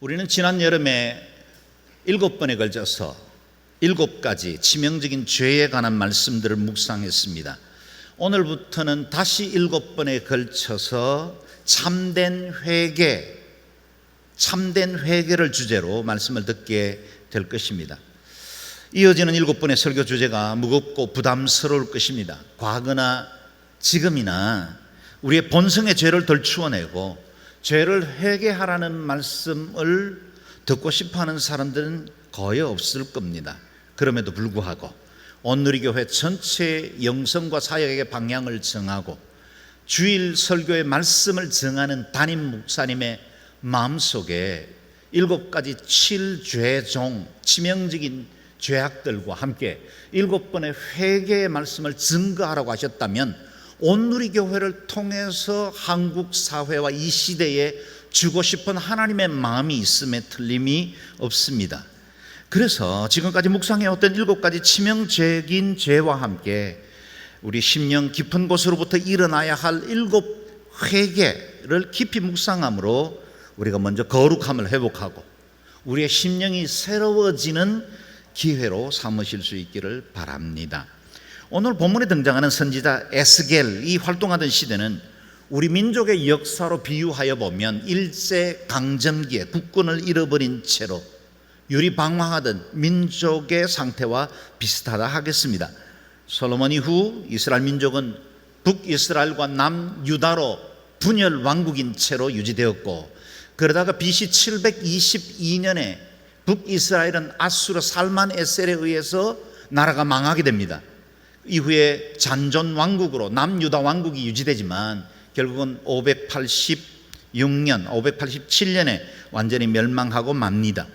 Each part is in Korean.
우리는 지난 여름에 7번에 걸쳐서 7가지 치명적인 죄에 관한 말씀들을 묵상했습니다. 오늘부터는 다시 7번에 걸쳐서 참된 회개를 주제로 말씀을 듣게 될 것입니다. 이어지는 7번의 설교 주제가 무겁고 부담스러울 것입니다. 과거나 지금이나 우리의 본성의 죄를 덜추어내고 죄를 회개하라는 말씀을 듣고 싶어하는 사람들은 거의 없을 겁니다. 그럼에도 불구하고 온누리교회 전체 영성과 사역의 방향을 정하고 주일 설교의 말씀을 정하는 담임 목사님의 마음속에 7가지 7죄종, 치명적인 죄악들과 함께 7번의 회개의 말씀을 증거하라고 하셨다면 온누리교회를 통해서 한국 사회와 이 시대에 주고 싶은 하나님의 마음이 있음에 틀림이 없습니다. 그래서 지금까지 묵상해왔던 7가지 치명적인 죄와 함께 우리 심령 깊은 곳으로부터 일어나야 할 7 회개를 깊이 묵상함으로 우리가 먼저 거룩함을 회복하고 우리의 심령이 새로워지는 기회로 삼으실 수 있기를 바랍니다. 오늘 본문에 등장하는 선지자 에스겔이 활동하던 시대는 우리 민족의 역사로 비유하여 보면 일제강점기에 국권을 잃어버린 채로 유리방황하던 민족의 상태와 비슷하다 하겠습니다. 솔로몬 이후 이스라엘 민족은 북이스라엘과 남유다로 분열 왕국인 채로 유지되었고, 그러다가 BC 722년에 북이스라엘은 아수르 살만 에셀에 의해서 나라가 망하게 됩니다. 이후에 잔존 왕국으로 남유다 왕국이 유지되지만 결국은 587년에 완전히 멸망하고 맙니다.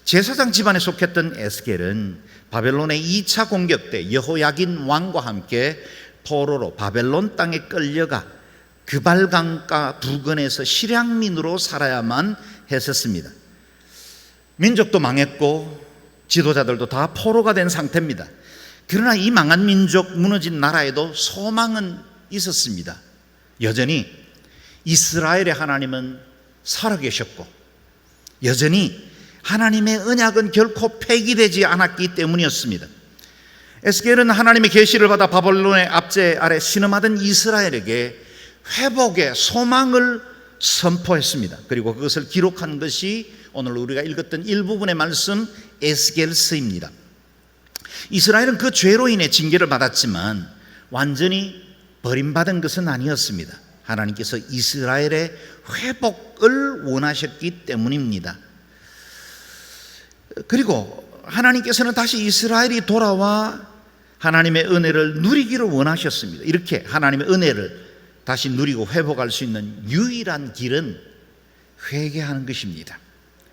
제사장 집안에 속했던 에스겔은 바벨론의 2차 공격 때 여호야긴 왕과 함께 포로로 바벨론 땅에 끌려가 그발강가 부근에서 실향민으로 살아야만 했었습니다. 민족도 망했고 지도자들도 다 포로가 된 상태입니다. 그러나 이 망한 민족, 무너진 나라에도 소망은 있었습니다. 여전히 이스라엘의 하나님은 살아계셨고 여전히 하나님의 언약은 결코 폐기되지 않았기 때문이었습니다. 에스겔은 하나님의 계시를 받아 바벨론의 압제 아래 신음하던 이스라엘에게 회복의 소망을 선포했습니다. 그리고 그것을 기록한 것이 오늘 우리가 읽었던 일부분의 말씀 에스겔서입니다. 이스라엘은 그 죄로 인해 징계를 받았지만 완전히 버림받은 것은 아니었습니다. 하나님께서 이스라엘의 회복을 원하셨기 때문입니다. 그리고 하나님께서는 다시 이스라엘이 돌아와 하나님의 은혜를 누리기를 원하셨습니다. 이렇게 하나님의 은혜를 다시 누리고 회복할 수 있는 유일한 길은 회개하는 것입니다.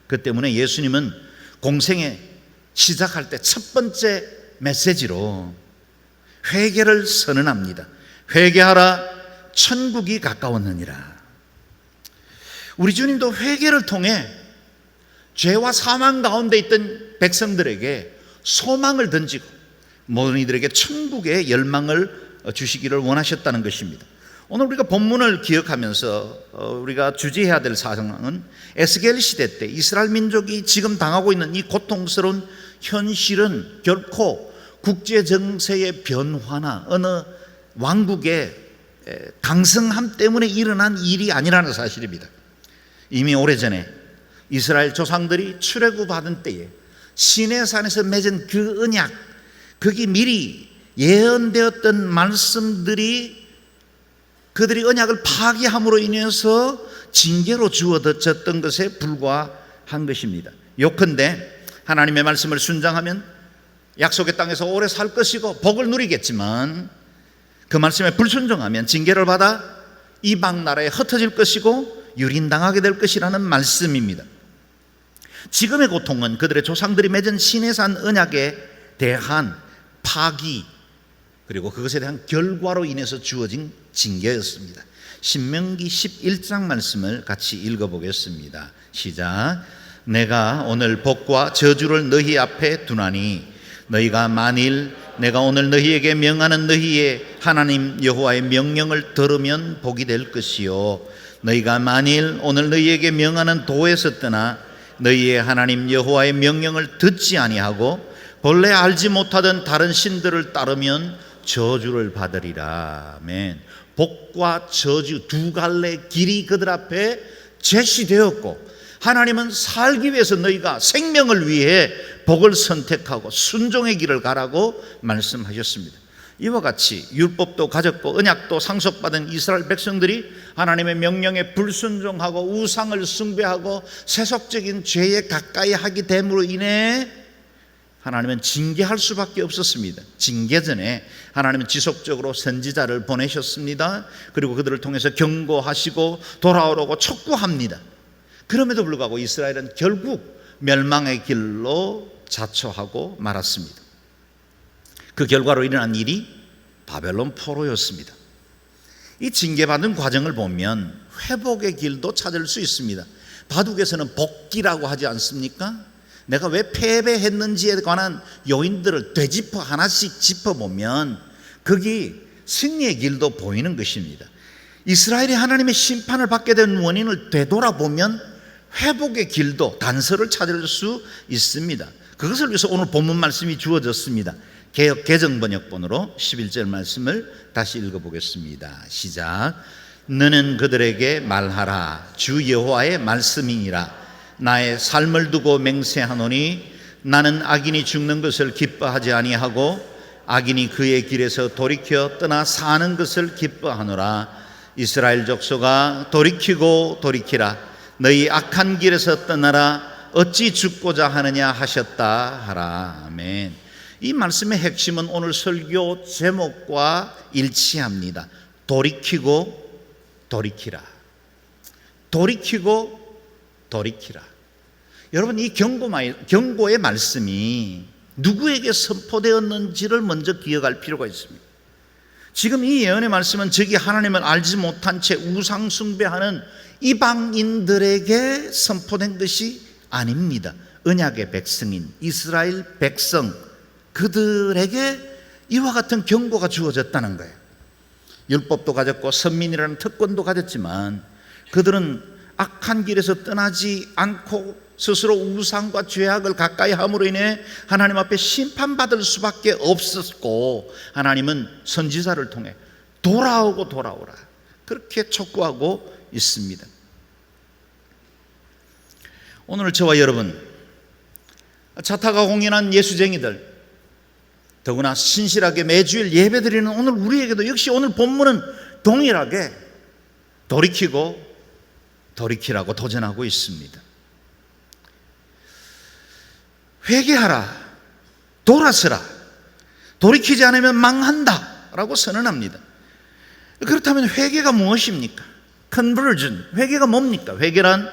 그 때문에 예수님은 공생에 시작할 때 첫 번째 메시지로 회개를 선언합니다. 회개하라, 천국이 가까웠느니라. 우리 주님도 회개를 통해 죄와 사망 가운데 있던 백성들에게 소망을 던지고 모든 이들에게 천국의 열망을 주시기를 원하셨다는 것입니다. 오늘 우리가 본문을 기억하면서 우리가 주제해야 될 사상은 에스겔 시대 때 이스라엘 민족이 지금 당하고 있는 이 고통스러운 현실은 결코 국제 정세의 변화나 어느 왕국의 강성함 때문에 일어난 일이 아니라는 사실입니다. 이미 오래전에 이스라엘 조상들이 출애굽받은 때에 시내산에서 맺은 그 언약, 거기 미리 예언되었던 말씀들이 그들이 언약을 파기함으로 인해서 징계로 주어졌던 것에 불과한 것입니다. 요컨대 하나님의 말씀을 순종하면 약속의 땅에서 오래 살 것이고 복을 누리겠지만 그 말씀에 불순종하면 징계를 받아 이방 나라에 흩어질 것이고 유린당하게 될 것이라는 말씀입니다. 지금의 고통은 그들의 조상들이 맺은 시내산 언약에 대한 파기 그리고 그것에 대한 결과로 인해서 주어진 징계였습니다. 신명기 11장 말씀을 같이 읽어보겠습니다. 시작. 내가 오늘 복과 저주를 너희 앞에 두나니 너희가 만일 내가 오늘 너희에게 명하는 너희의 하나님 여호와의 명령을 들으면 복이 될 것이요 너희가 만일 오늘 너희에게 명하는 도에서 떠나 너희의 하나님 여호와의 명령을 듣지 아니하고 본래 알지 못하던 다른 신들을 따르면 저주를 받으리라. 아멘. 복과 저주 두 갈래 길이 그들 앞에 제시되었고, 하나님은 살기 위해서 너희가 생명을 위해 복을 선택하고 순종의 길을 가라고 말씀하셨습니다. 이와 같이 율법도 가졌고 언약도 상속받은 이스라엘 백성들이 하나님의 명령에 불순종하고 우상을 숭배하고 세속적인 죄에 가까이 하게 됨으로 인해 하나님은 징계할 수밖에 없었습니다. 징계 전에 하나님은 지속적으로 선지자를 보내셨습니다. 그리고 그들을 통해서 경고하시고 돌아오라고 촉구합니다. 그럼에도 불구하고 이스라엘은 결국 멸망의 길로 자초하고 말았습니다. 그 결과로 일어난 일이 바벨론 포로였습니다. 이 징계받은 과정을 보면 회복의 길도 찾을 수 있습니다. 바둑에서는 복기라고 하지 않습니까? 내가 왜 패배했는지에 관한 요인들을 되짚어 하나씩 짚어보면 거기 승리의 길도 보이는 것입니다. 이스라엘이 하나님의 심판을 받게 된 원인을 되돌아보면 회복의 길도 단서를 찾을 수 있습니다. 그것을 위해서 오늘 본문 말씀이 주어졌습니다. 개역 개정번역본으로 11절 말씀을 다시 읽어보겠습니다. 시작. 너는 그들에게 말하라. 주 여호와의 말씀이니라. 나의 삶을 두고 맹세하노니 나는 악인이 죽는 것을 기뻐하지 아니하고 악인이 그의 길에서 돌이켜 떠나 사는 것을 기뻐하노라. 이스라엘 족속아 돌이키고 돌이키라. 너희 악한 길에서 떠나라. 어찌 죽고자 하느냐 하셨다 하라. 아멘. 이 말씀의 핵심은 오늘 설교 제목과 일치합니다. 돌이키고 돌이키라. 돌이키고 돌이키라. 여러분, 이 경고의 말씀이 누구에게 선포되었는지를 먼저 기억할 필요가 있습니다. 지금 이 예언의 말씀은 저기 하나님을 알지 못한 채 우상 숭배하는 이방인들에게 선포된 것이 아닙니다. 언약의 백성인 이스라엘 백성, 그들에게 이와 같은 경고가 주어졌다는 거예요. 율법도 가졌고 선민이라는 특권도 가졌지만 그들은 악한 길에서 떠나지 않고 스스로 우상과 죄악을 가까이 함으로 인해 하나님 앞에 심판받을 수밖에 없었고, 하나님은 선지자를 통해 돌아오고 돌아오라 그렇게 촉구하고 있습니다. 오늘 저와 여러분, 자타가 공연한 예수쟁이들, 더구나 신실하게 매주일 예배드리는 오늘 우리에게도 역시 오늘 본문은 동일하게 돌이키고 돌이키라고 도전하고 있습니다. 회개하라, 돌아서라, 돌이키지 않으면 망한다 라고 선언합니다. 그렇다면 회개가 무엇입니까? Conversion, 회개가 뭡니까? 회개란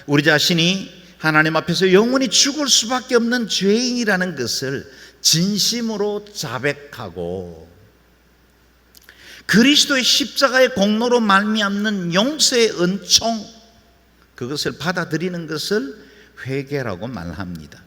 우리 자신이 하나님 앞에서 영원히 죽을 수밖에 없는 죄인이라는 것을 진심으로 자백하고 그리스도의 십자가의 공로로 말미암는 용서의 은총, 그것을 받아들이는 것을 회개라고 말합니다.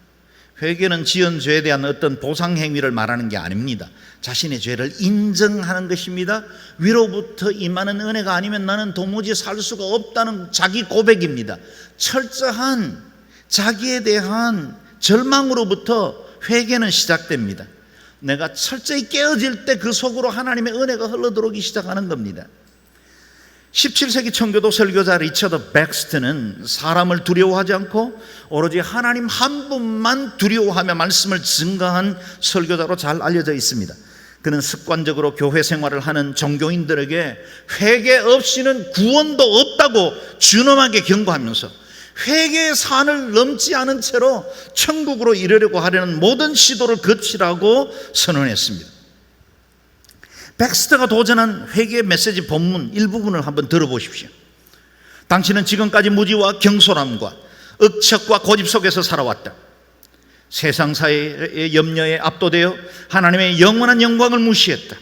회개는 지은 죄에 대한 어떤 보상 행위를 말하는 게 아닙니다. 자신의 죄를 인정하는 것입니다. 위로부터 임하는 은혜가 아니면 나는 도무지 살 수가 없다는 자기 고백입니다. 철저한 자기에 대한 절망으로부터 회개는 시작됩니다. 내가 철저히 깨어질 때 그 속으로 하나님의 은혜가 흘러들어오기 시작하는 겁니다. 17세기 청교도 설교자 리처드 백스트는 사람을 두려워하지 않고 오로지 하나님 한 분만 두려워하며 말씀을 증거한 설교자로 잘 알려져 있습니다. 그는 습관적으로 교회 생활을 하는 종교인들에게 회개 없이는 구원도 없다고 준엄하게 경고하면서 회개의 산을 넘지 않은 채로 천국으로 이르려고 하려는 모든 시도를 거치라고 선언했습니다. 백스터가 도전한 회개의 메시지 본문 일부분을 한번 들어보십시오. 당신은 지금까지 무지와 경솔함과 억척과 고집 속에서 살아왔다. 세상사의 염려에 압도되어 하나님의 영원한 영광을 무시했다.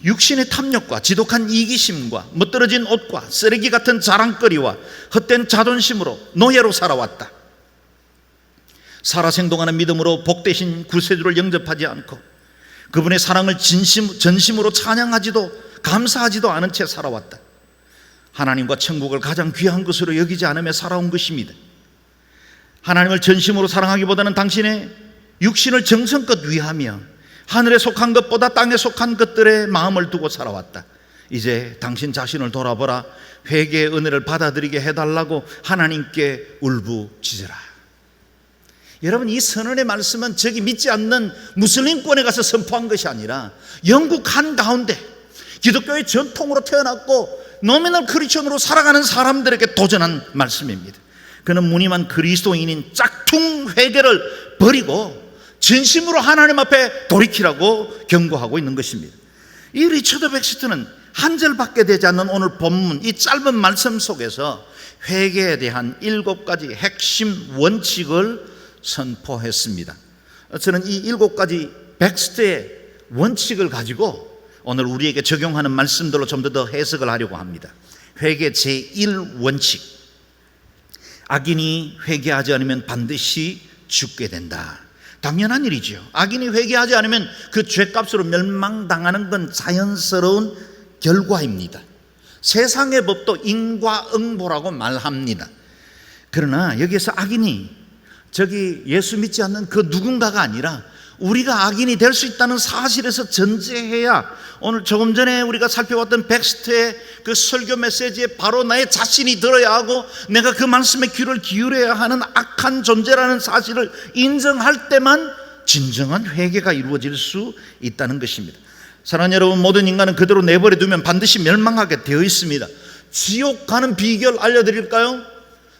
육신의 탐욕과 지독한 이기심과 멋들어진 옷과 쓰레기 같은 자랑거리와 헛된 자존심으로 노예로 살아왔다. 살아생동하는 믿음으로 복되신 구세주를 영접하지 않고 그분의 사랑을 전심으로 찬양하지도 감사하지도 않은 채 살아왔다. 하나님과 천국을 가장 귀한 것으로 여기지 않으며 살아온 것입니다. 하나님을 전심으로 사랑하기보다는 당신의 육신을 정성껏 위하며 하늘에 속한 것보다 땅에 속한 것들에 마음을 두고 살아왔다. 이제 당신 자신을 돌아보라. 회개의 은혜를 받아들이게 해달라고 하나님께 울부짖으라. 여러분, 이 선언의 말씀은 저기 믿지 않는 무슬림권에 가서 선포한 것이 아니라 영국 한가운데 기독교의 전통으로 태어났고 노미널 크리스천으로 살아가는 사람들에게 도전한 말씀입니다. 그는 무늬만 그리스도인인 짝퉁 회개를 버리고 진심으로 하나님 앞에 돌이키라고 경고하고 있는 것입니다. 이 리처드 백스트는 한 절밖에 되지 않는 오늘 본문 이 짧은 말씀 속에서 회개에 대한 7가지 핵심 원칙을 선포했습니다. 저는 이 7가지 백스트의 원칙을 가지고 오늘 우리에게 적용하는 말씀들로 좀 더 해석을 하려고 합니다. 회개 제1원칙, 악인이 회개하지 않으면 반드시 죽게 된다. 당연한 일이죠. 악인이 회개하지 않으면 그 죄값으로 멸망당하는 건 자연스러운 결과입니다. 세상의 법도 인과응보라고 말합니다. 그러나 여기에서 악인이 저기 예수 믿지 않는 그 누군가가 아니라 우리가 악인이 될 수 있다는 사실에서 전제해야 오늘 조금 전에 우리가 살펴봤던 백스트의 그 설교 메시지에 바로 나의 자신이 들어야 하고 내가 그 말씀에 귀를 기울여야 하는 악한 존재라는 사실을 인정할 때만 진정한 회개가 이루어질 수 있다는 것입니다. 사랑하는 여러분, 모든 인간은 그대로 내버려 두면 반드시 멸망하게 되어 있습니다. 지옥 가는 비결 알려드릴까요?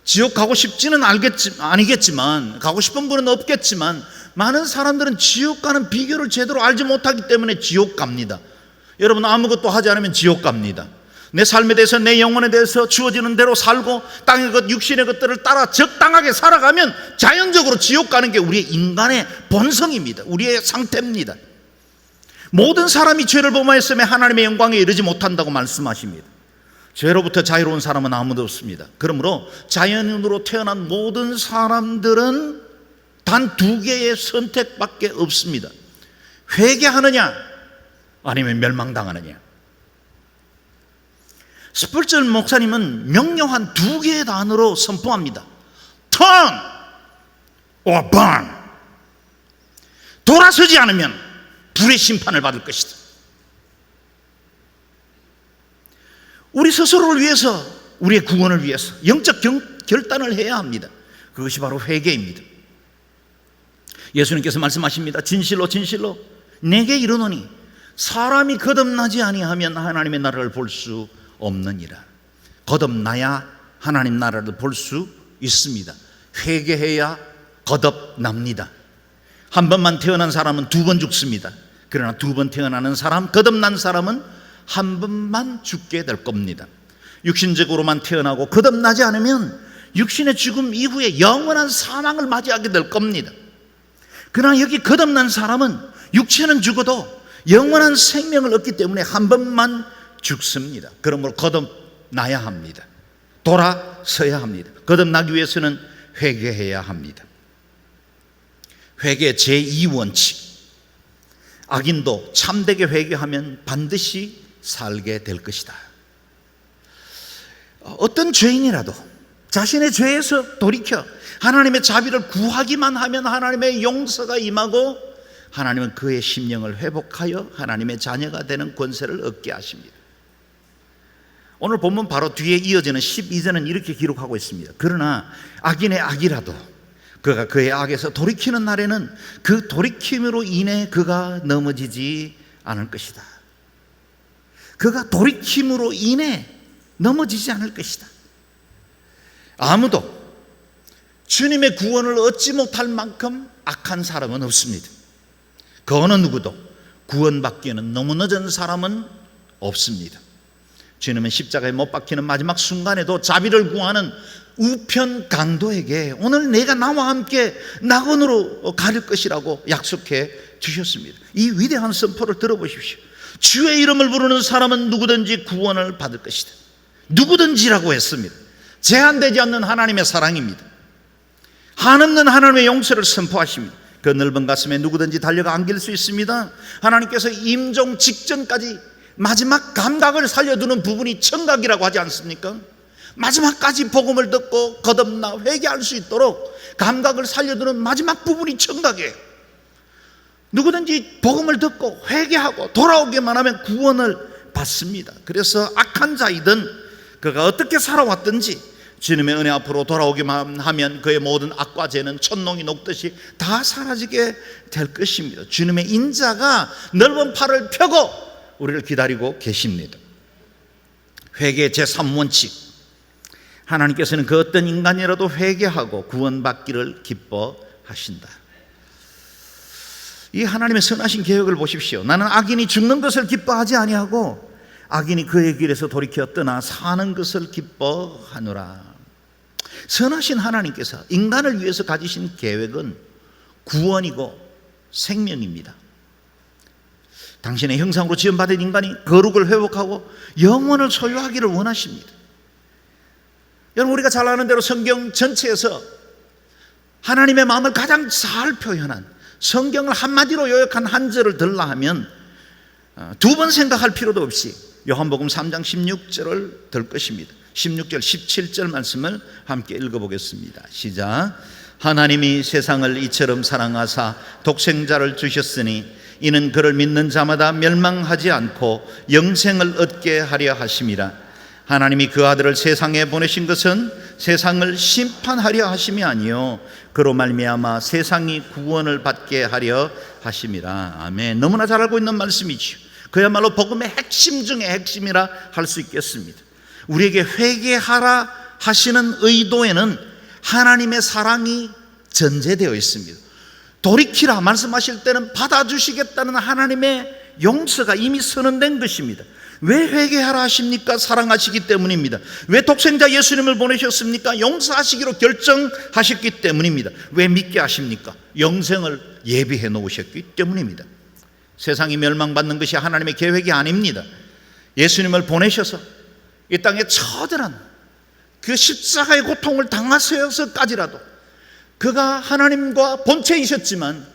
지옥 가고 싶지는 아니겠지만, 가고 싶은 분은 없겠지만 많은 사람들은 지옥 가는 비결을 제대로 알지 못하기 때문에 지옥 갑니다. 여러분, 아무것도 하지 않으면 지옥 갑니다. 내 삶에 대해서, 내 영혼에 대해서 주어지는 대로 살고 땅의 것, 육신의 것들을 따라 적당하게 살아가면 자연적으로 지옥 가는 게 우리의 인간의 본성입니다. 우리의 상태입니다. 모든 사람이 죄를 범하였으며 하나님의 영광에 이르지 못한다고 말씀하십니다. 죄로부터 자유로운 사람은 아무도 없습니다. 그러므로 자연인으로 태어난 모든 사람들은 단 2개의 선택밖에 없습니다. 회개하느냐 아니면 멸망당하느냐. 스펄전 목사님은 명료한 2개의 단어로 선포합니다. Turn or burn. 돌아서지 않으면 불의 심판을 받을 것이다. 우리 스스로를 위해서, 우리의 구원을 위해서 영적 결단을 해야 합니다. 그것이 바로 회개입니다. 예수님께서 말씀하십니다. 진실로 진실로 내게 이르노니 사람이 거듭나지 아니하면 하나님의 나라를 볼 수 없느니라. 거듭나야 하나님 나라를 볼 수 있습니다. 회개해야 거듭납니다. 한 번만 태어난 사람은 2번 죽습니다. 그러나 2번 태어나는 사람, 거듭난 사람은 한 번만 죽게 될 겁니다. 육신적으로만 태어나고 거듭나지 않으면 육신의 죽음 이후에 영원한 사망을 맞이하게 될 겁니다. 그러나 여기 거듭난 사람은 육체는 죽어도 영원한 생명을 얻기 때문에 한 번만 죽습니다. 그러므로 거듭나야 합니다. 돌아서야 합니다. 거듭나기 위해서는 회개해야 합니다. 회개 제2원칙, 악인도 참되게 회개하면 반드시 살게 될 것이다. 어떤 죄인이라도 자신의 죄에서 돌이켜 하나님의 자비를 구하기만 하면 하나님의 용서가 임하고 하나님은 그의 심령을 회복하여 하나님의 자녀가 되는 권세를 얻게 하십니다. 오늘 본문 바로 뒤에 이어지는 12절은 이렇게 기록하고 있습니다. 그러나 악인의 악이라도 그가 그의 악에서 돌이키는 날에는 그 돌이킴으로 인해 그가 넘어지지 않을 것이다. 그가 돌이킴으로 인해 넘어지지 않을 것이다. 아무도 주님의 구원을 얻지 못할 만큼 악한 사람은 없습니다. 그 어느 누구도 구원받기에는 너무 늦은 사람은 없습니다. 주님은 십자가에 못 박히는 마지막 순간에도 자비를 구하는 우편 강도에게 오늘 내가 나와 함께 낙원으로 갈 것이라고 약속해 주셨습니다. 이 위대한 선포를 들어보십시오. 주의 이름을 부르는 사람은 누구든지 구원을 받을 것이다. 누구든지라고 했습니다. 제한되지 않는 하나님의 사랑입니다. 한없는 하나님의 용서를 선포하십니다. 그 넓은 가슴에 누구든지 달려가 안길 수 있습니다. 하나님께서 임종 직전까지 마지막 감각을 살려두는 부분이 청각이라고 하지 않습니까? 마지막까지 복음을 듣고 거듭나 회개할 수 있도록 감각을 살려두는 마지막 부분이 청각이에요. 누구든지 복음을 듣고 회개하고 돌아오기만 하면 구원을 받습니다. 그래서 악한 자이든 그가 어떻게 살아왔든지 주님의 은혜 앞으로 돌아오기만 하면 그의 모든 악과 죄는 천농이 녹듯이 다 사라지게 될 것입니다. 주님의 인자가 넓은 팔을 펴고 우리를 기다리고 계십니다. 회개의 제3원칙, 하나님께서는 그 어떤 인간이라도 회개하고 구원받기를 기뻐하신다. 이 하나님의 선하신 계획을 보십시오. 나는 악인이 죽는 것을 기뻐하지 아니하고 악인이 그의 길에서 돌이켜 떠나 사는 것을 기뻐하노라. 선하신 하나님께서 인간을 위해서 가지신 계획은 구원이고 생명입니다. 당신의 형상으로 지음받은 인간이 거룩을 회복하고 영원을 소유하기를 원하십니다. 여러분, 우리가 잘 아는 대로 성경 전체에서 하나님의 마음을 가장 잘 표현한, 성경을 한마디로 요약한 한 절을 들라 하면 두 번 생각할 필요도 없이 요한복음 3장 16절을 들 것입니다. 16절 17절 말씀을 함께 읽어보겠습니다. 시작. 하나님이 세상을 이처럼 사랑하사 독생자를 주셨으니 이는 그를 믿는 자마다 멸망하지 않고 영생을 얻게 하려 하심이라. 하나님이 그 아들을 세상에 보내신 것은 세상을 심판하려 하심이 아니요 그로 말미암아 세상이 구원을 받게 하려 하심이라. 아멘. 너무나 잘 알고 있는 말씀이죠. 그야말로 복음의 핵심 중에 핵심이라 할 수 있겠습니다. 우리에게 회개하라 하시는 의도에는 하나님의 사랑이 전제되어 있습니다. 돌이키라 말씀하실 때는 받아주시겠다는 하나님의 용서가 이미 선언된 것입니다. 왜 회개하라 하십니까? 사랑하시기 때문입니다. 왜 독생자 예수님을 보내셨습니까? 용서하시기로 결정하셨기 때문입니다. 왜 믿게 하십니까? 영생을 예비해 놓으셨기 때문입니다. 세상이 멸망받는 것이 하나님의 계획이 아닙니다. 예수님을 보내셔서 이 땅에 처절한 그 십자가의 고통을 당하셔서까지라도 그가 하나님과 본체이셨지만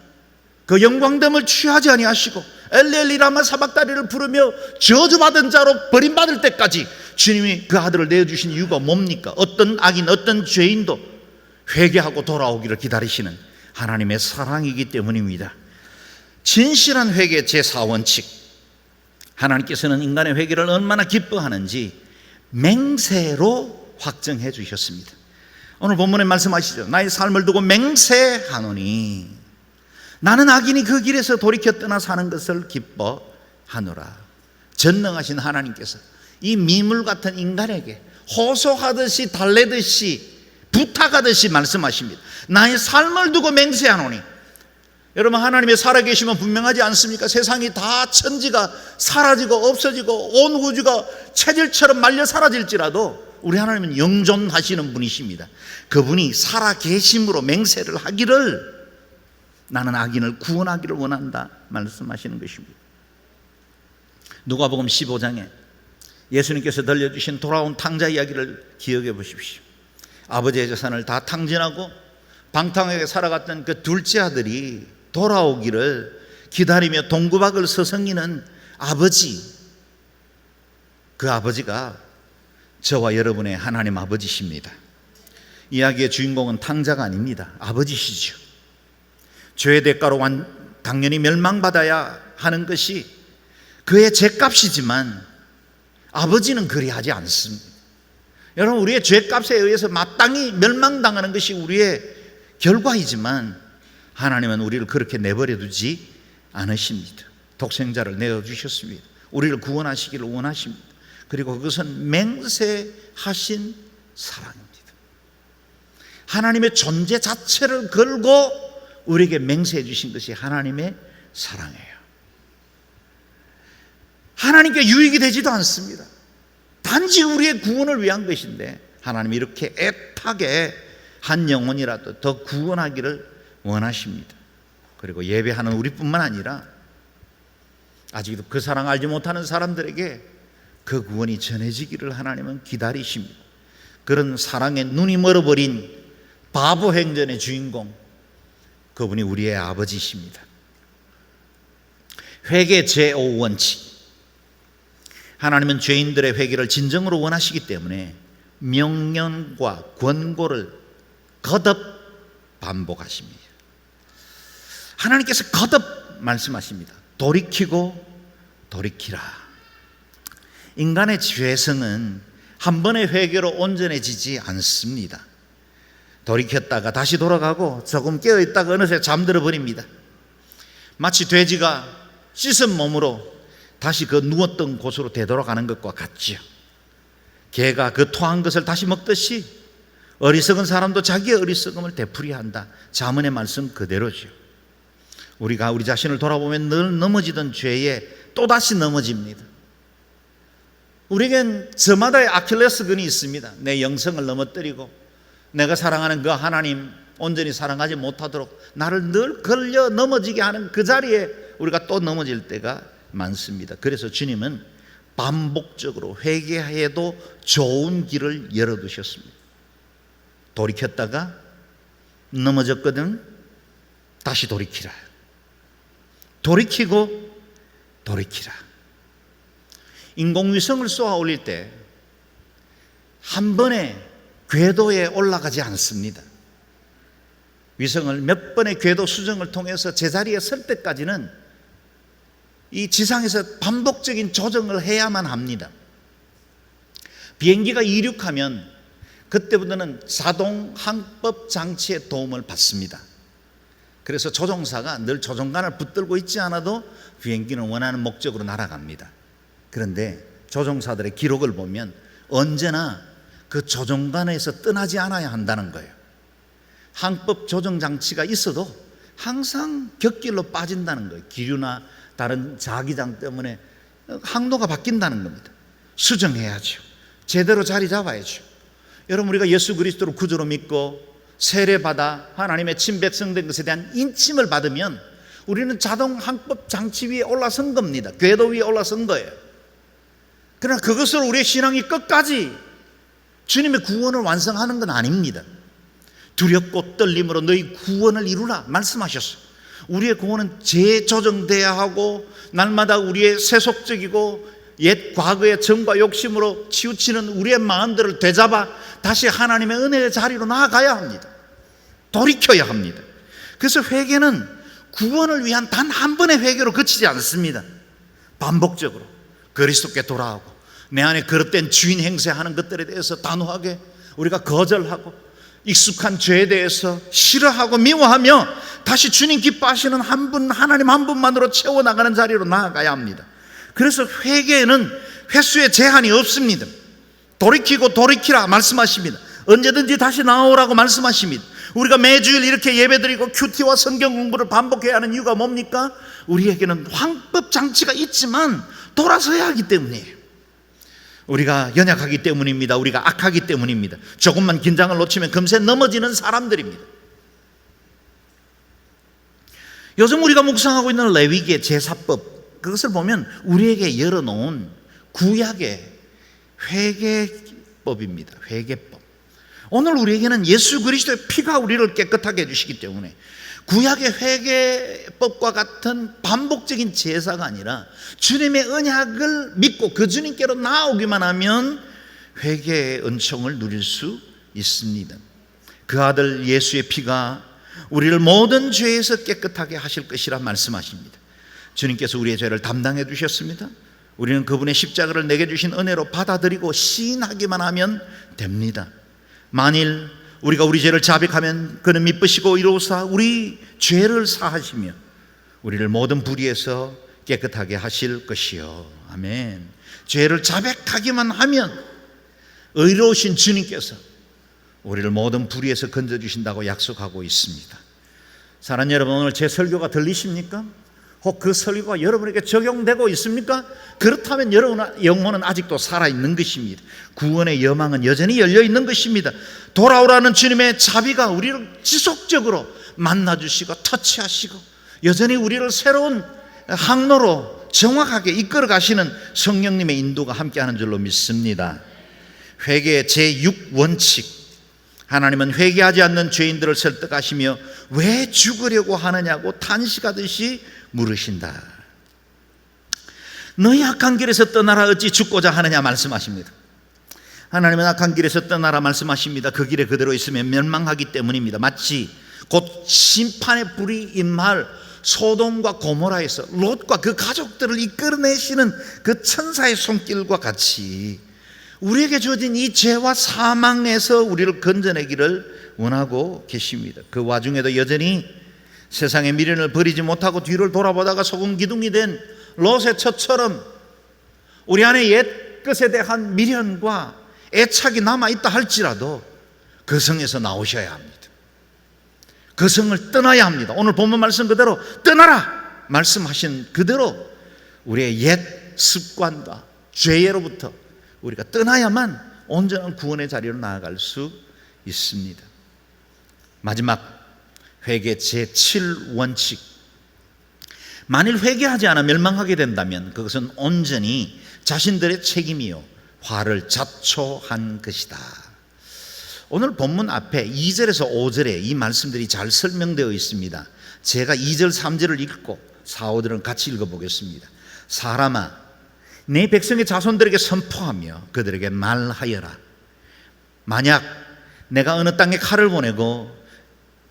그 영광됨을 취하지 아니하시고 엘리엘리 라마 사박다리를 부르며 저주받은 자로 버림받을 때까지 주님이 그 아들을 내어주신 이유가 뭡니까? 어떤 악인, 어떤 죄인도 회개하고 돌아오기를 기다리시는 하나님의 사랑이기 때문입니다. 진실한 회개 제4원칙, 하나님께서는 인간의 회개를 얼마나 기뻐하는지 맹세로 확정해 주셨습니다. 오늘 본문에 말씀하시죠. 나의 삶을 두고 맹세하노니 나는 악인이 그 길에서 돌이켜 떠나 사는 것을 기뻐하노라. 전능하신 하나님께서 이 미물 같은 인간에게 호소하듯이 달래듯이 부탁하듯이 말씀하십니다. 나의 삶을 두고 맹세하노니. 여러분, 하나님의 살아계시면 분명하지 않습니까? 세상이 다 천지가 사라지고 없어지고 온 우주가 체질처럼 말려 사라질지라도 우리 하나님은 영존하시는 분이십니다. 그분이 살아계심으로 맹세를 하기를 나는 악인을 구원하기를 원한다 말씀하시는 것입니다. 누가복음 15장에 예수님께서 들려주신 돌아온 탕자 이야기를 기억해 보십시오. 아버지의 재산을 다 탕진하고 방탕하게 살아갔던 그 둘째 아들이 돌아오기를 기다리며 동구박을 서성이는 아버지, 그 아버지가 저와 여러분의 하나님 아버지십니다. 이야기의 주인공은 탕자가 아닙니다. 아버지시죠. 죄의 대가로 당연히 멸망받아야 하는 것이 그의 죄값이지만 아버지는 그리하지 않습니다. 여러분, 우리의 죄값에 의해서 마땅히 멸망당하는 것이 우리의 결과이지만 하나님은 우리를 그렇게 내버려 두지 않으십니다. 독생자를 내어주셨습니다. 우리를 구원하시기를 원하십니다. 그리고 그것은 맹세하신 사랑입니다. 하나님의 존재 자체를 걸고 우리에게 맹세해 주신 것이 하나님의 사랑이에요. 하나님께 유익이 되지도 않습니다. 단지 우리의 구원을 위한 것인데 하나님이 이렇게 애타게 한 영혼이라도 더 구원하기를 원하십니다. 그리고 예배하는 우리뿐만 아니라 아직도 그 사랑 알지 못하는 사람들에게 그 구원이 전해지기를 하나님은 기다리십니다. 그런 사랑에 눈이 멀어버린 바보 행전의 주인공, 그분이 우리의 아버지십니다. 회개 제5원칙, 하나님은 죄인들의 회개를 진정으로 원하시기 때문에 명령과 권고를 거듭 반복하십니다. 하나님께서 거듭 말씀하십니다. 돌이키고 돌이키라. 인간의 죄성은 한 번의 회개로 온전해지지 않습니다. 돌이켰다가 다시 돌아가고 조금 깨어있다가 어느새 잠들어 버립니다. 마치 돼지가 씻은 몸으로 다시 그 누웠던 곳으로 되돌아가는 것과 같지요. 개가 그 토한 것을 다시 먹듯이 어리석은 사람도 자기의 어리석음을 되풀이한다. 잠언의 말씀 그대로죠. 우리가 우리 자신을 돌아보면 늘 넘어지던 죄에 또다시 넘어집니다. 우리에겐 저마다의 아킬레스건이 있습니다. 내 영성을 넘어뜨리고 내가 사랑하는 그 하나님 온전히 사랑하지 못하도록 나를 늘 걸려 넘어지게 하는 그 자리에 우리가 또 넘어질 때가 많습니다. 그래서 주님은 반복적으로 회개해도 좋은 길을 열어두셨습니다. 돌이켰다가 넘어졌거든 다시 돌이키라. 돌이키고 돌이키라. 인공위성을 쏘아 올릴 때 한 번에 궤도에 올라가지 않습니다. 위성을 몇 번의 궤도 수정을 통해서 제자리에 설 때까지는 이 지상에서 반복적인 조정을 해야만 합니다. 비행기가 이륙하면 그때부터는 자동 항법 장치의 도움을 받습니다. 그래서 조종사가 늘 조종관을 붙들고 있지 않아도 비행기는 원하는 목적으로 날아갑니다. 그런데 조종사들의 기록을 보면 언제나 그 조종관에서 떠나지 않아야 한다는 거예요. 항법 조정 장치가 있어도 항상 곁길로 빠진다는 거예요. 기류나 다른 자기장 때문에 항로가 바뀐다는 겁니다. 수정해야죠. 제대로 자리 잡아야죠. 여러분, 우리가 예수 그리스도를 구주로 믿고 세례받아 하나님의 친백성된 것에 대한 인침을 받으면 우리는 자동 항법 장치 위에 올라선 겁니다. 궤도 위에 올라선 거예요. 그러나 그것을 우리의 신앙이 끝까지 주님의 구원을 완성하는 건 아닙니다. 두렵고 떨림으로 너희 구원을 이루라 말씀하셨어요. 우리의 구원은 재조정돼야 하고 날마다 우리의 세속적이고 옛 과거의 정과 욕심으로 치우치는 우리의 마음들을 되잡아 다시 하나님의 은혜의 자리로 나아가야 합니다. 돌이켜야 합니다. 그래서 회개는 구원을 위한 단 한 번의 회개로 그치지 않습니다. 반복적으로 그리스도께 돌아오고 내 안에 거듭된 주인 행세하는 것들에 대해서 단호하게 우리가 거절하고 익숙한 죄에 대해서 싫어하고 미워하며 다시 주님 기뻐하시는 한 분, 하나님 한 분만으로 채워나가는 자리로 나아가야 합니다. 그래서 회개에는 횟수의 제한이 없습니다. 돌이키고 돌이키라 말씀하십니다. 언제든지 다시 나오라고 말씀하십니다. 우리가 매주일 이렇게 예배드리고 큐티와 성경 공부를 반복해야 하는 이유가 뭡니까? 우리에게는 황법 장치가 있지만 돌아서야 하기 때문이에요. 우리가 연약하기 때문입니다. 우리가 악하기 때문입니다. 조금만 긴장을 놓치면 금세 넘어지는 사람들입니다. 요즘 우리가 묵상하고 있는 레위기의 제사법, 그것을 보면 우리에게 열어놓은 구약의 회개법입니다. 회개법. 오늘 우리에게는 예수 그리스도의 피가 우리를 깨끗하게 해주시기 때문에 구약의 회개법과 같은 반복적인 제사가 아니라 주님의 언약을 믿고 그 주님께로 나오기만 하면 회개의 은총을 누릴 수 있습니다. 그 아들 예수의 피가 우리를 모든 죄에서 깨끗하게 하실 것이라 말씀하십니다. 주님께서 우리의 죄를 담당해 주셨습니다. 우리는 그분의 십자가를 내게 주신 은혜로 받아들이고 시인하기만 하면 됩니다. 만일 우리가 우리 죄를 자백하면 그는 미쁘시고 이로사 우리 죄를 사하시며 우리를 모든 불의에서 깨끗하게 하실 것이요. 아멘. 죄를 자백하기만 하면 의로우신 주님께서 우리를 모든 불의에서 건져주신다고 약속하고 있습니다. 사랑하는 여러분, 오늘 제 설교가 들리십니까? 혹 그 설교가 여러분에게 적용되고 있습니까? 그렇다면 여러분의 영혼은 아직도 살아있는 것입니다. 구원의 여망은 여전히 열려있는 것입니다. 돌아오라는 주님의 자비가 우리를 지속적으로 만나주시고 터치하시고 여전히 우리를 새로운 항로로 정확하게 이끌어 가시는 성령님의 인도가 함께하는 줄로 믿습니다. 회개의 제6원칙, 하나님은 회개하지 않는 죄인들을 설득하시며 왜 죽으려고 하느냐고 탄식하듯이 물으신다. 너희 악한 길에서 떠나라 어찌 죽고자 하느냐 말씀하십니다. 하나님은 악한 길에서 떠나라 말씀하십니다. 그 길에 그대로 있으면 멸망하기 때문입니다. 마치 곧 심판의 불이 임할 소돔과 고모라에서 롯과 그 가족들을 이끌어내시는 그 천사의 손길과 같이 우리에게 주어진 이 죄와 사망에서 우리를 건져내기를 원하고 계십니다. 그 와중에도 여전히 세상의 미련을 버리지 못하고 뒤를 돌아보다가 소금 기둥이 된 롯의 처처럼 우리 안에 옛 것에 대한 미련과 애착이 남아있다 할지라도 그 성에서 나오셔야 합니다. 그 성을 떠나야 합니다. 오늘 본문 말씀 그대로 떠나라 말씀하신 그대로 우리의 옛 습관과 죄로부터 우리가 떠나야만 온전한 구원의 자리로 나아갈 수 있습니다. 마지막 회개 제7원칙. 만일 회개하지 않아 멸망하게 된다면 그것은 온전히 자신들의 책임이요 화를 자초한 것이다. 오늘 본문 앞에 2절에서 5절에 이 말씀들이 잘 설명되어 있습니다. 제가 2절 3절을 읽고 4, 5절은 같이 읽어보겠습니다. 사람아 내 백성의 자손들에게 선포하며 그들에게 말하여라. 만약 내가 어느 땅에 칼을 보내고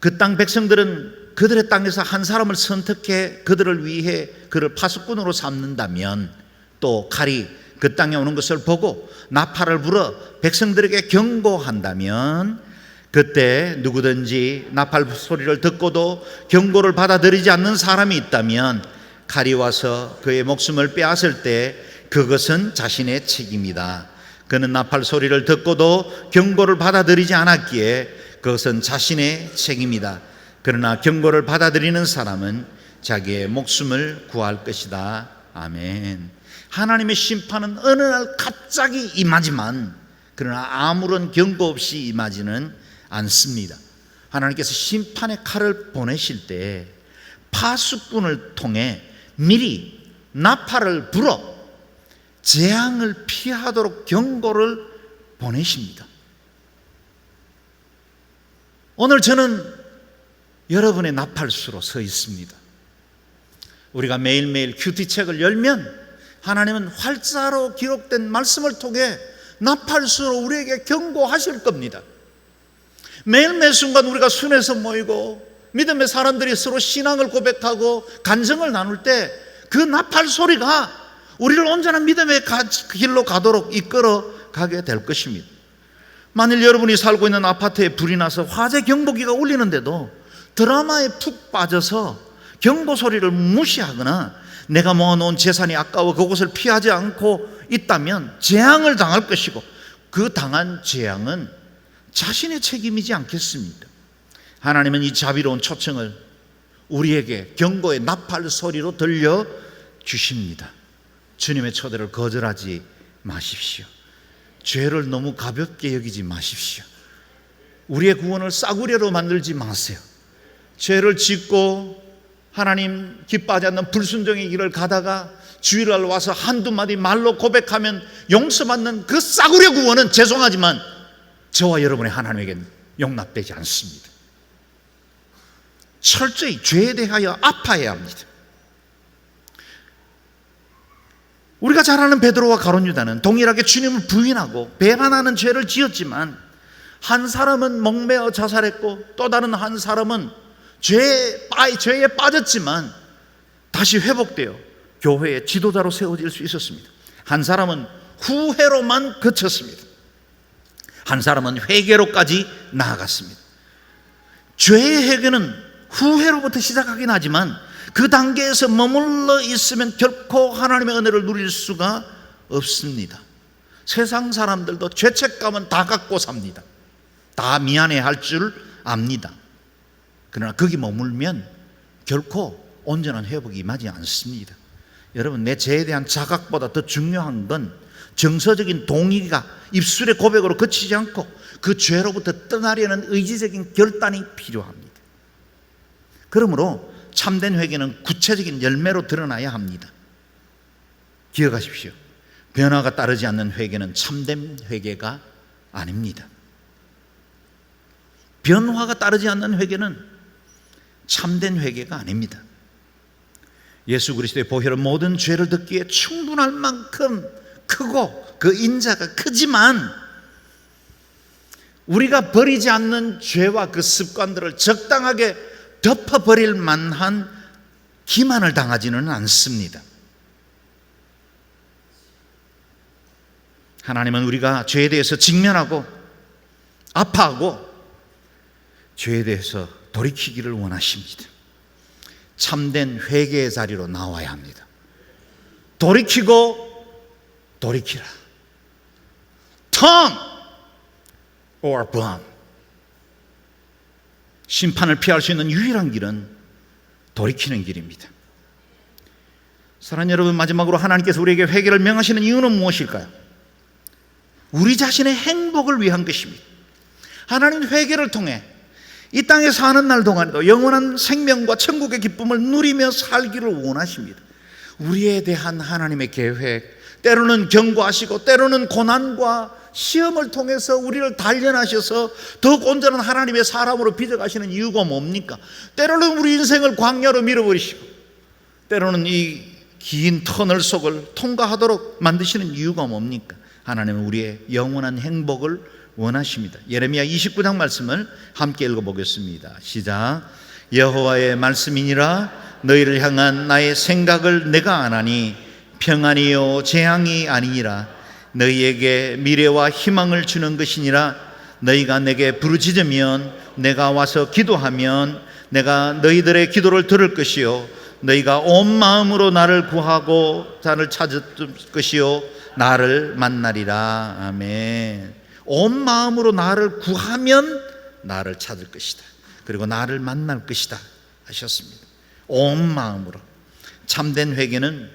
그 땅 백성들은 그들의 땅에서 한 사람을 선택해 그들을 위해 그를 파수꾼으로 삼는다면 또 칼이 그 땅에 오는 것을 보고 나팔을 불어 백성들에게 경고한다면 그때 누구든지 나팔 소리를 듣고도 경고를 받아들이지 않는 사람이 있다면 칼이 와서 그의 목숨을 빼앗을 때 그것은 자신의 책임이다. 그는 나팔 소리를 듣고도 경고를 받아들이지 않았기에 그것은 자신의 책임이다. 그러나 경고를 받아들이는 사람은 자기의 목숨을 구할 것이다. 아멘. 하나님의 심판은 어느 날 갑자기 임하지만 그러나 아무런 경고 없이 임하지는 않습니다. 하나님께서 심판의 칼을 보내실 때 파수꾼을 통해 미리 나팔을 불어 재앙을 피하도록 경고를 보내십니다. 오늘 저는 여러분의 나팔수로 서 있습니다. 우리가 매일매일 큐티책을 열면 하나님은 활자로 기록된 말씀을 통해 나팔수로 우리에게 경고하실 겁니다. 매일매일 순간 우리가 순회에서 모이고 믿음의 사람들이 서로 신앙을 고백하고 간증을 나눌 때 그 나팔 소리가 우리를 온전한 믿음의 길로 가도록 이끌어 가게 될 것입니다. 만일 여러분이 살고 있는 아파트에 불이 나서 화재 경보기가 울리는데도 드라마에 푹 빠져서 경고 소리를 무시하거나 내가 모아놓은 재산이 아까워 그곳을 피하지 않고 있다면 재앙을 당할 것이고 그 당한 재앙은 자신의 책임이지 않겠습니까? 하나님은 이 자비로운 초청을 우리에게 경고의 나팔 소리로 들려주십니다. 주님의 초대를 거절하지 마십시오. 죄를 너무 가볍게 여기지 마십시오. 우리의 구원을 싸구려로 만들지 마세요. 죄를 짓고 하나님 기뻐하지 않는 불순종의 길을 가다가 주일날 와서 한두 마디 말로 고백하면 용서받는 그 싸구려 구원은 죄송하지만 저와 여러분의 하나님에게는 용납되지 않습니다. 철저히 죄에 대하여 아파해야 합니다. 우리가 잘 아는 베드로와 가룟 유다는 동일하게 주님을 부인하고 배반하는 죄를 지었지만 한 사람은 목매어 자살했고 또 다른 한 사람은 죄에 빠졌지만 다시 회복되어 교회의 지도자로 세워질 수 있었습니다. 한 사람은 후회로만 그쳤습니다. 한 사람은 회개로까지 나아갔습니다. 죄의 회개는 후회로부터 시작하긴 하지만 그 단계에서 머물러 있으면 결코 하나님의 은혜를 누릴 수가 없습니다. 세상 사람들도 죄책감은 다 갖고 삽니다. 다 미안해할 줄 압니다. 그러나 거기 머물면 결코 온전한 회복이 임하지 않습니다. 여러분, 내 죄에 대한 자각보다 더 중요한 건 정서적인 동의가 입술의 고백으로 그치지 않고 그 죄로부터 떠나려는 의지적인 결단이 필요합니다. 그러므로 참된 회개는 구체적인 열매로 드러나야 합니다. 기억하십시오. 변화가 따르지 않는 회개는 참된 회개가 아닙니다. 변화가 따르지 않는 회개는 참된 회개가 아닙니다. 예수 그리스도의 보혈은 모든 죄를 덮기에 충분할 만큼 크고 그 인자가 크지만 우리가 버리지 않는 죄와 그 습관들을 적당하게 덮어버릴 만한 기만을 당하지는 않습니다. 하나님은 우리가 죄에 대해서 직면하고 아파하고 죄에 대해서 돌이키기를 원하십니다. 참된 회개의 자리로 나와야 합니다. 돌이키고 돌이키라. Turn or burn. 심판을 피할 수 있는 유일한 길은 돌이키는 길입니다. 사랑하는 여러분, 마지막으로 하나님께서 우리에게 회개를 명하시는 이유는 무엇일까요? 우리 자신의 행복을 위한 것입니다. 하나님 회개를 통해 이 땅에 사는 날 동안에도 영원한 생명과 천국의 기쁨을 누리며 살기를 원하십니다. 우리에 대한 하나님의 계획, 때로는 경고하시고 때로는 고난과 시험을 통해서 우리를 단련하셔서 더욱 온전한 하나님의 사람으로 빚어가시는 이유가 뭡니까? 때로는 우리 인생을 광야로 밀어버리시고 때로는 이 긴 터널 속을 통과하도록 만드시는 이유가 뭡니까? 하나님은 우리의 영원한 행복을 원하십니다. 예레미야 29장 말씀을 함께 읽어보겠습니다. 시작. 여호와의 말씀이니라. 너희를 향한 나의 생각을 내가 아나니 평안이요 재앙이 아니니라. 너희에게 미래와 희망을 주는 것이니라. 너희가 내게 부르짖으면 내가 와서 기도하면 내가 너희들의 기도를 들을 것이요 너희가 온 마음으로 나를 구하고 나를 찾을 것이요 나를 만나리라. 아멘. 온 마음으로 나를 구하면 나를 찾을 것이다. 그리고 나를 만날 것이다 하셨습니다. 온 마음으로. 참된 회개는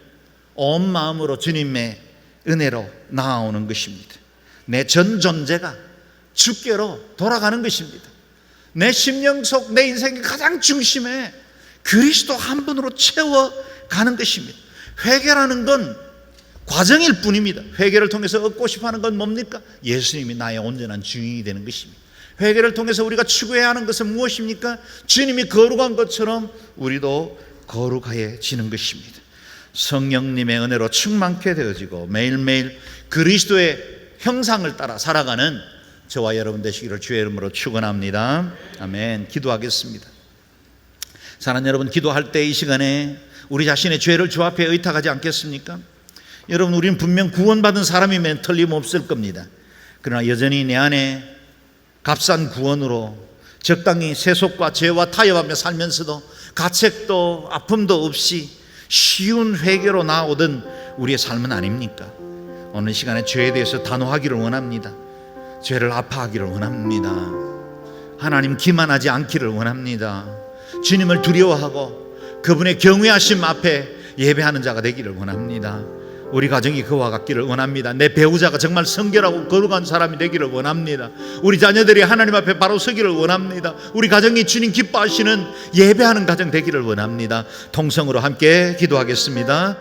온 마음으로 주님의 은혜로 나아오는 것입니다. 내 전 존재가 주께로 돌아가는 것입니다. 내 심령 속 내 인생의 가장 중심에 그리스도 한 분으로 채워가는 것입니다. 회개라는 건 과정일 뿐입니다. 회개를 통해서 얻고 싶어하는 건 뭡니까? 예수님이 나의 온전한 주인이 되는 것입니다. 회개를 통해서 우리가 추구해야 하는 것은 무엇입니까? 주님이 거룩한 것처럼 우리도 거룩해지는 것입니다. 성령님의 은혜로 충만케 되어지고 매일매일 그리스도의 형상을 따라 살아가는 저와 여러분 되시기를 주의 이름으로 축원합니다. 아멘. 기도하겠습니다. 사랑하는 여러분, 기도할 때 이 시간에 우리 자신의 죄를 주 앞에 의탁하지 않겠습니까? 여러분, 우리는 분명 구원받은 사람이면 틀림없을 겁니다. 그러나 여전히 내 안에 값싼 구원으로 적당히 세속과 죄와 타협하며 살면서도 가책도 아픔도 없이 쉬운 회개로 나오던 우리의 삶은 아닙니까? 오늘 시간에 죄에 대해서 단호하기를 원합니다. 죄를 아파하기를 원합니다. 하나님 기만하지 않기를 원합니다. 주님을 두려워하고 그분의 경외하심 앞에 예배하는 자가 되기를 원합니다. 우리 가정이 그와 같기를 원합니다. 내 배우자가 정말 성결하고 거룩한 사람이 되기를 원합니다. 우리 자녀들이 하나님 앞에 바로 서기를 원합니다. 우리 가정이 주님 기뻐하시는 예배하는 가정 되기를 원합니다. 통성으로 함께 기도하겠습니다.